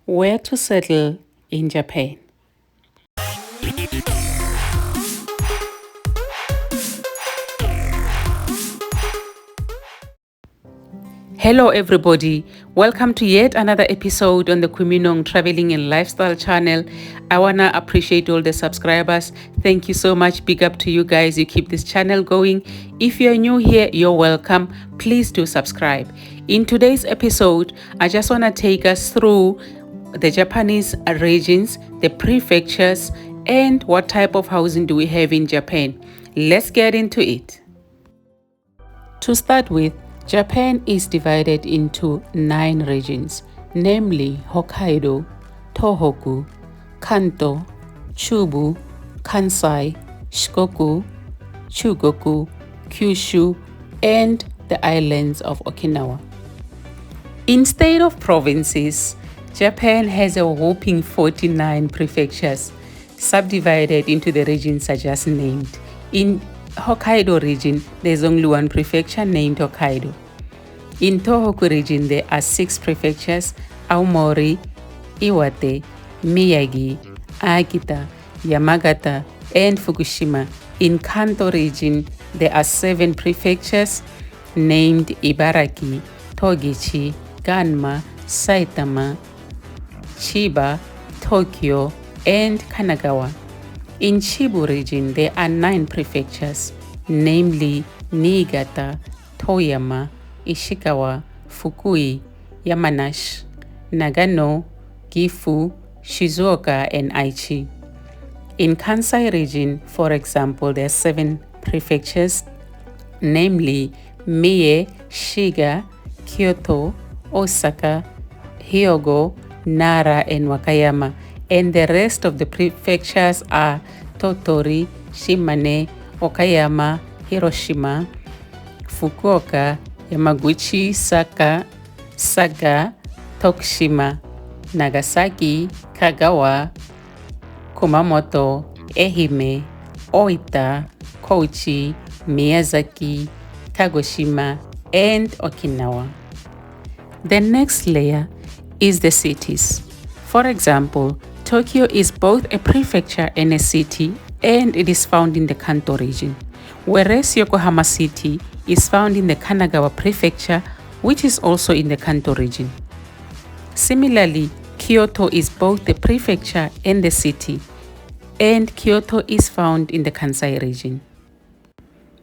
Where to settle in Japan. Hello everybody, welcome to yet another episode on the Kuminong Traveling and Lifestyle channel. I wanna appreciate all the subscribers. Thank you so much, big up to you guys, you keep this channel going. If you're new here, you're welcome. Please do subscribe. In today's episode, I just wanna take us through the Japanese regions, the prefectures, and what type of housing do we have in Japan. Let's get into it. To start with, Japan is divided into 9 regions, namely Hokkaido, Tohoku, Kanto, Chubu, Kansai, Shikoku, Chugoku, Kyushu, and the islands of Okinawa. Instead of provinces, Japan has a whopping 49 prefectures, subdivided into the regions I just named. In Hokkaido region, there's only one prefecture named Hokkaido. In Tohoku region, there are 6 prefectures: Aomori, Iwate, Miyagi, Akita, Yamagata, and Fukushima. In Kanto region, there are 7 prefectures named Ibaraki, Tochigi, Gunma, Saitama, Chiba, Tokyo, and Kanagawa. In Chubu region, there are 9 prefectures, namely Niïgata, Toyama, Ishikawa, Fukui, Yamanashi, Nagano, Gifu, Shizuoka, and Aichi. In Kansai region, for example, there are 7 prefectures, namely Mie, Shiga, Kyoto, Osaka, Hyogo, Nara, and Wakayama. And the rest of the prefectures are Tottori, Shimane, Okayama, Hiroshima, Fukuoka, Yamaguchi, Saga, Tokushima, Nagasaki, Kagawa, Kumamoto, Ehime, Oita, Kochi, Miyazaki, Kagoshima, and Okinawa. The next layer is the cities. For example, Tokyo is both a prefecture and a city, and it is found in the Kanto region, whereas Yokohama City is found in the Kanagawa Prefecture, which is also in the Kanto region. Similarly, Kyoto is both the prefecture and the city, and Kyoto is found in the Kansai region.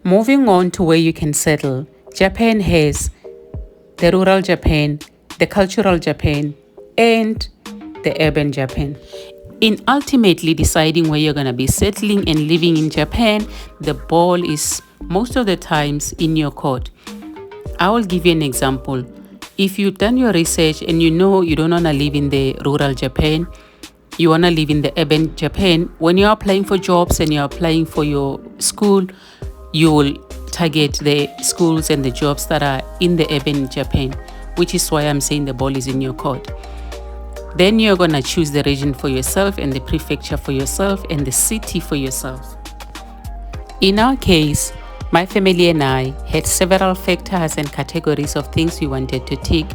Moving on to where you can settle, Japan has the rural Japan, the cultural Japan, and the urban Japan. In ultimately deciding where you're going to be settling and living in Japan, the ball is most of the times in your court. I will give you an example. If you've done your research and you know you don't want to live in the rural Japan, you want to live in the urban Japan, when you're applying for jobs and you're applying for your school, you will target the schools and the jobs that are in the urban Japan, which is why I'm saying the ball is in your court. Then you're going to choose the region for yourself and the prefecture for yourself and the city for yourself. In our case, my family and I had several factors and categories of things we wanted to tick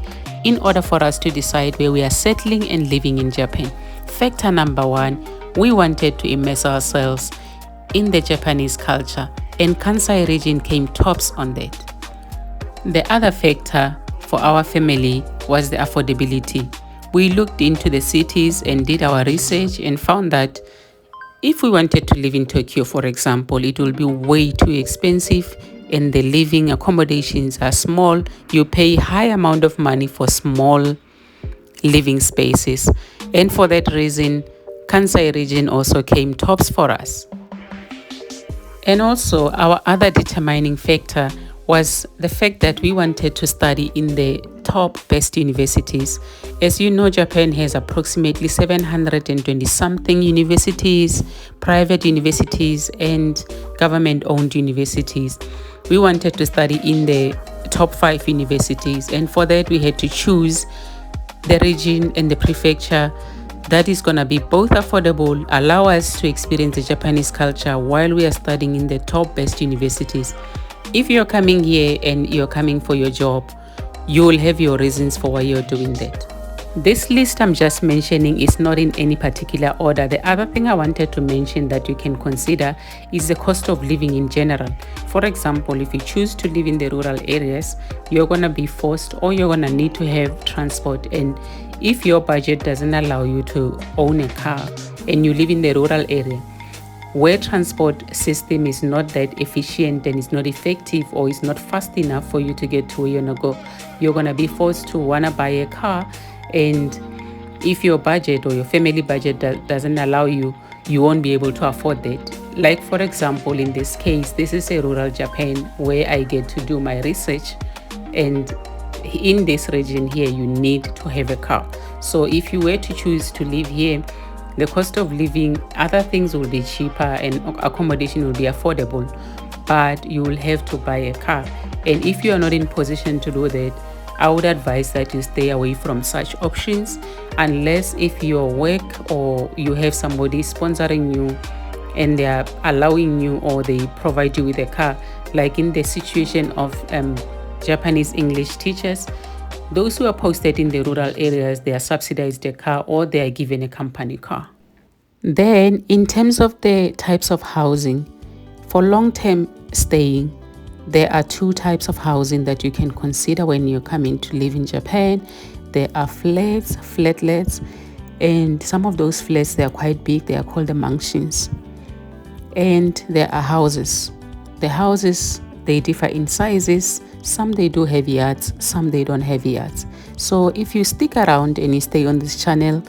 in order for us to decide where we are settling and living in Japan. Factor number 1, we wanted to immerse ourselves in the Japanese culture, and Kansai region came tops on that. The other factor for our family was the affordability. We looked into the cities and did our research and found that if we wanted to live in Tokyo, for example, it will be way too expensive and the living accommodations are small. You pay high amount of money for small living spaces. And for that reason, Kansai region also came tops for us. And also, our other determining factor was the fact that we wanted to study in the top best universities. As you know, Japan has approximately 720 something universities, private universities, and government-owned universities. We wanted to study in the top 5 universities, and for that we had to choose the region and the prefecture that is going to be both affordable, allow us to experience the Japanese culture while we are studying in the top best universities. If you're coming here and you're coming for your job, you will have your reasons for why you're doing that. This list I'm just mentioning is not in any particular order. The other thing I wanted to mention that you can consider is the cost of living in general. For example, if you choose to live in the rural areas, you're going to be forced or you're going to need to have transport. And if your budget doesn't allow you to own a car and you live in the rural area, where transport system is not that efficient and is not effective or is not fast enough for you to get to where you want to go, you're going to be forced to want to buy a car. And if your budget or your family budget doesn't allow you, you won't be able to afford that. Like, for example, in this case, this is a rural Japan where I get to do my research. And in this region here, you need to have a car. So if you were to choose to live here, the cost of living, other things will be cheaper and accommodation will be affordable, but you will have to buy a car. And if you are not in position to do that, I would advise that you stay away from such options, unless if your work or you have somebody sponsoring you and they are allowing you or they provide you with a car. Like in the situation of Japanese English teachers, those who are posted in the rural areas, they are subsidized a car or they are given a company car. Then, in terms of the types of housing, for long-term staying, there are two types of housing that you can consider when you're coming to live in Japan. There are flats, flatlets, and some of those flats, they are quite big. They are called the mansions. And there are houses. The houses, they differ in sizes. Some they do have yards, some they don't have yards. So if you stick around and you stay on this channel,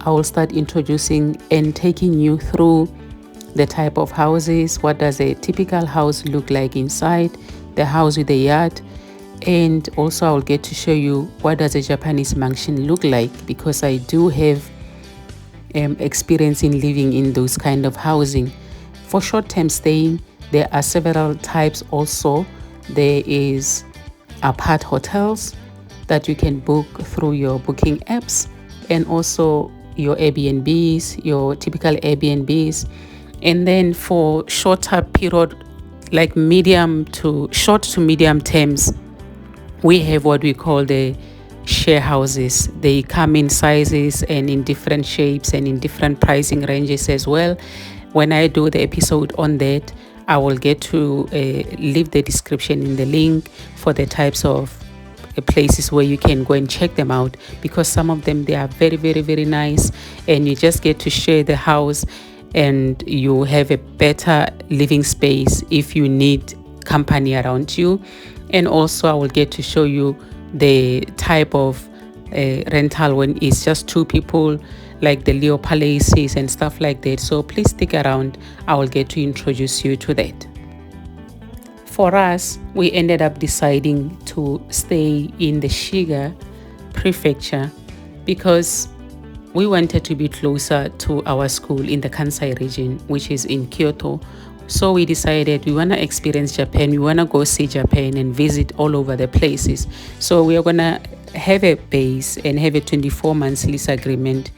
I will start introducing and taking you through the type of houses. What does a typical house look like inside, the house with a yard, and also I will get to show you what does a Japanese mansion look like, because I do have experience in living in those kind of housing. For short-term staying, there are several types also. There is apart hotels that you can book through your booking apps, and also your Airbnbs, your typical Airbnbs. And then for shorter period, like short to medium terms, we have what we call the share houses. They come in sizes and in different shapes and in different pricing ranges as well. When I do the episode on that, I will get to leave the description in the link for the types of places where you can go and check them out, because some of them, they are very, very, very nice, and you just get to share the house and you have a better living space if you need company around you. And also I will get to show you the type of rental when it's just two people, like the Leo Palaces and stuff like that. So please stick around. I will get to introduce you to that. For us, we ended up deciding to stay in the Shiga Prefecture because we wanted to be closer to our school in the Kansai region, which is in Kyoto. So we decided we want to experience Japan. We want to go see Japan and visit all over the places. So we are going to have a base and have a 24 months lease agreement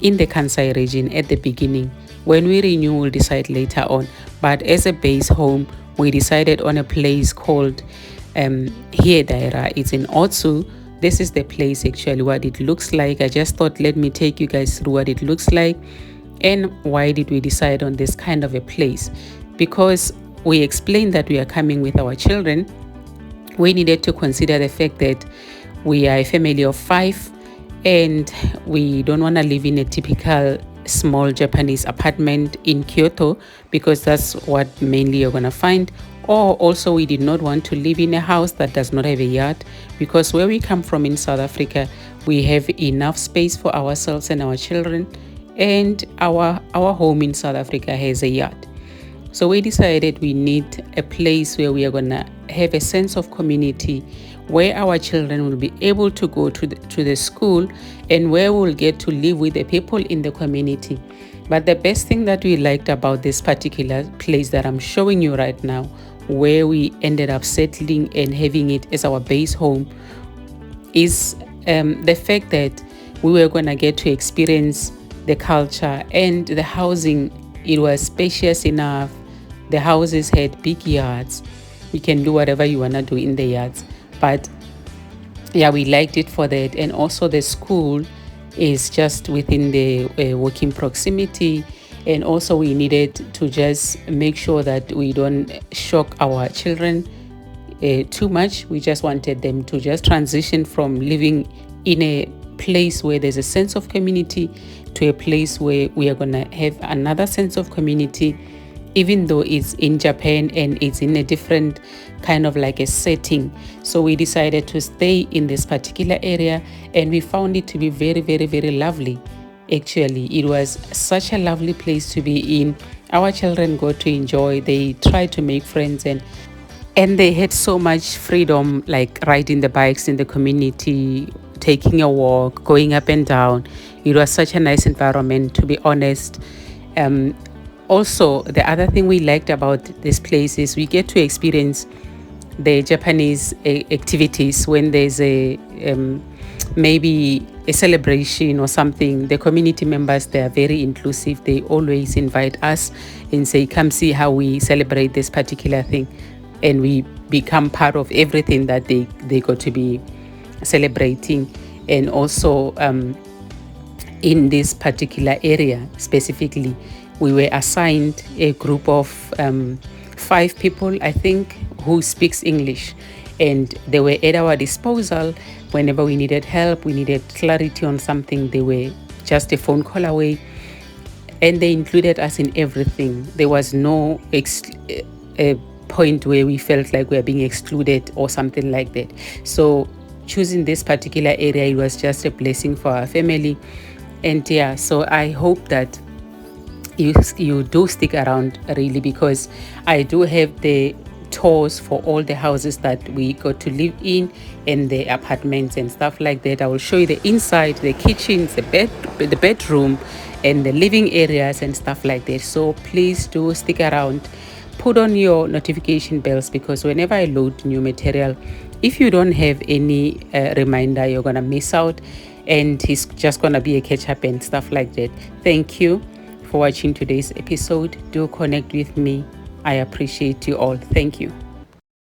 in the Kansai region at the beginning. When we renew, we'll decide later on. But as a base home, we decided on a place called Hiedaira. It's in Otsu. This is the place actually, what it looks like. I just thought, let me take you guys through what it looks like and why did we decide on this kind of a place. Because we explained that we are coming with our children, we needed to consider the fact that we are a family of 5 and we don't want to live in a typical small Japanese apartment in Kyoto, because that's what mainly you're going to find. Or also we did not want to live in a house that does not have a yard, because where we come from in South Africa, we have enough space for ourselves and our children, and our home in South Africa has a yard. So we decided we need a place where we are going to have a sense of community, where our children will be able to go to the school and where we'll get to live with the people in the community. But the best thing that we liked about this particular place that I'm showing you right now, where we ended up settling and having it as our base home, is the fact that we were going to get to experience the culture and the housing. It was spacious enough. The houses had big yards. You can do whatever you want to do in the yards. But yeah, we liked it for that. And also the school, is just within the walking proximity. And also we needed to just make sure that we don't shock our children too much. We just wanted them to just transition from living in a place where there's a sense of community to a place where we are going to have another sense of community, even though it's in Japan and it's in a different kind of like a setting. So we decided to stay in this particular area, and we found it to be very, very, very lovely. Actually, it was such a lovely place to be in. Our children got to enjoy, they tried to make friends, and they had so much freedom, like riding the bikes in the community, taking a walk, going up and down. It was such a nice environment, to be honest. Also, the other thing we liked about this place is we get to experience the Japanese activities when there's a maybe a celebration or something. The community members, they are very inclusive. They always invite us and say, come see how we celebrate this particular thing. And we become part of everything that they got to be celebrating. And also in this particular area specifically, we were assigned a group of 5 people, I think, who speaks English. And they were at our disposal whenever we needed help, we needed clarity on something. They were just a phone call away. And they included us in everything. There was no point where we felt like we were being excluded or something like that. So choosing this particular area, it was just a blessing for our family. And yeah, so I hope that you do stick around, really, because I do have the tours for all the houses that we got to live in and the apartments and stuff like that. I will show you the inside, the kitchens, the bedroom and the living areas and stuff like that. So please do stick around. Put on your notification bells, because whenever I load new material, if you don't have any reminder, you're gonna miss out, and it's just gonna be a catch up and stuff like that. Thank you for watching today's episode. Do connect with me. I appreciate you all. Thank you.